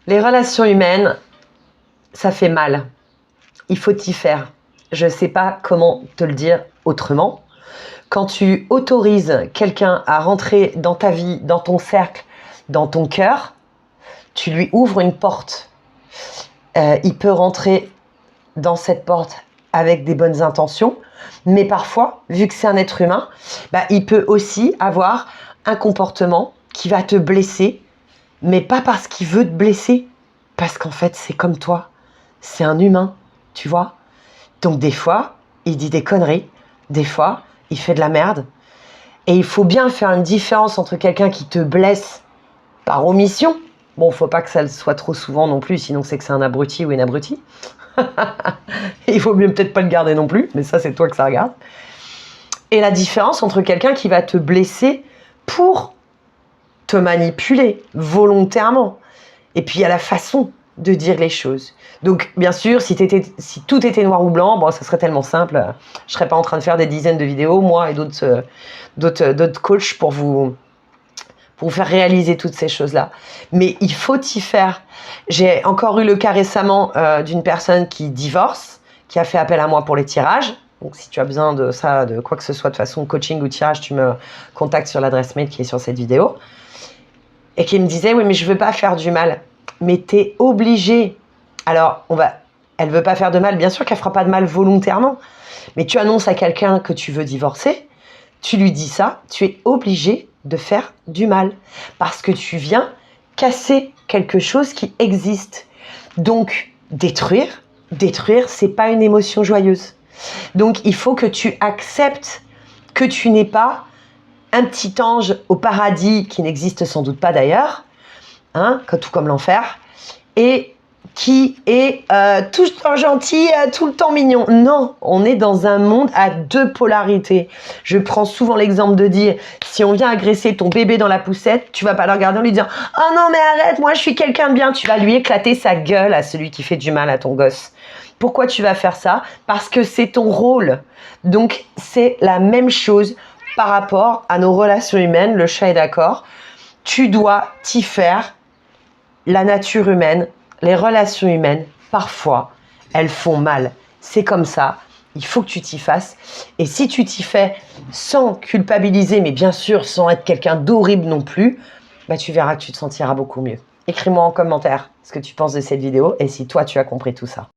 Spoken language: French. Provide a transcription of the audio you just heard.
Les relations humaines, ça fait mal. Il faut t'y faire. Je ne sais pas comment te le dire autrement. Quand tu autorises quelqu'un à rentrer dans ta vie, dans ton cercle, dans ton cœur, tu lui ouvres une porte. Il peut rentrer dans cette porte avec des bonnes intentions, mais parfois, vu que c'est un être humain, il peut aussi avoir un comportement qui va te blesser, mais pas parce qu'il veut te blesser, parce qu'en fait, c'est comme toi. C'est un humain, tu vois. Donc des fois, il dit des conneries, des fois, il fait de la merde. Et il faut bien faire une différence entre quelqu'un qui te blesse par omission. Bon, faut pas que ça le soit trop souvent non plus, sinon c'est que c'est un abruti ou une abrutie. Il faut mieux peut-être pas le garder non plus, mais ça c'est toi que ça regarde. Et la différence entre quelqu'un qui va te blesser pour te manipuler volontairement. Et puis il y a la façon de dire les choses. Donc bien sûr, si tout était noir ou blanc, bon, ça serait tellement simple. Je serais pas en train de faire des dizaines de vidéos, moi et d'autres coachs pour vous faire réaliser toutes ces choses-là. Mais il faut y faire. J'ai encore eu le cas récemment d'une personne qui divorce, qui a fait appel à moi pour les tirages. Donc si tu as besoin de ça, de quoi que ce soit de façon coaching ou tirage, tu me contactes sur l'adresse mail qui est sur cette vidéo. Et qui me disait, oui mais je veux pas faire du mal. Mais t'es obligé. Alors elle veut pas faire de mal, bien sûr qu'elle fera pas de mal volontairement. Mais tu annonces à quelqu'un que tu veux divorcer, tu lui dis ça, tu es obligé de faire du mal. Parce que tu viens casser quelque chose qui existe. Donc, détruire, c'est pas une émotion joyeuse. Donc, il faut que tu acceptes que tu n'es pas un petit ange au paradis, qui n'existe sans doute pas d'ailleurs, hein, tout comme l'enfer, et qui est tout le temps gentil, tout le temps mignon. Non, on est dans un monde à deux polarités. Je prends souvent l'exemple de dire, si on vient agresser ton bébé dans la poussette, tu vas pas le regarder en lui disant « Oh non mais arrête, moi je suis quelqu'un de bien », tu vas lui éclater sa gueule à celui qui fait du mal à ton gosse. Pourquoi tu vas faire ça? Parce que c'est ton rôle. Donc c'est la même chose par rapport à nos relations humaines, le chat est d'accord. Tu dois t'y faire. La nature humaine, les relations humaines, parfois, elles font mal. C'est comme ça. Il faut que tu t'y fasses. Et si tu t'y fais sans culpabiliser, mais bien sûr sans être quelqu'un d'horrible non plus, tu verras que tu te sentiras beaucoup mieux. Écris-moi en commentaire ce que tu penses de cette vidéo et si toi tu as compris tout ça.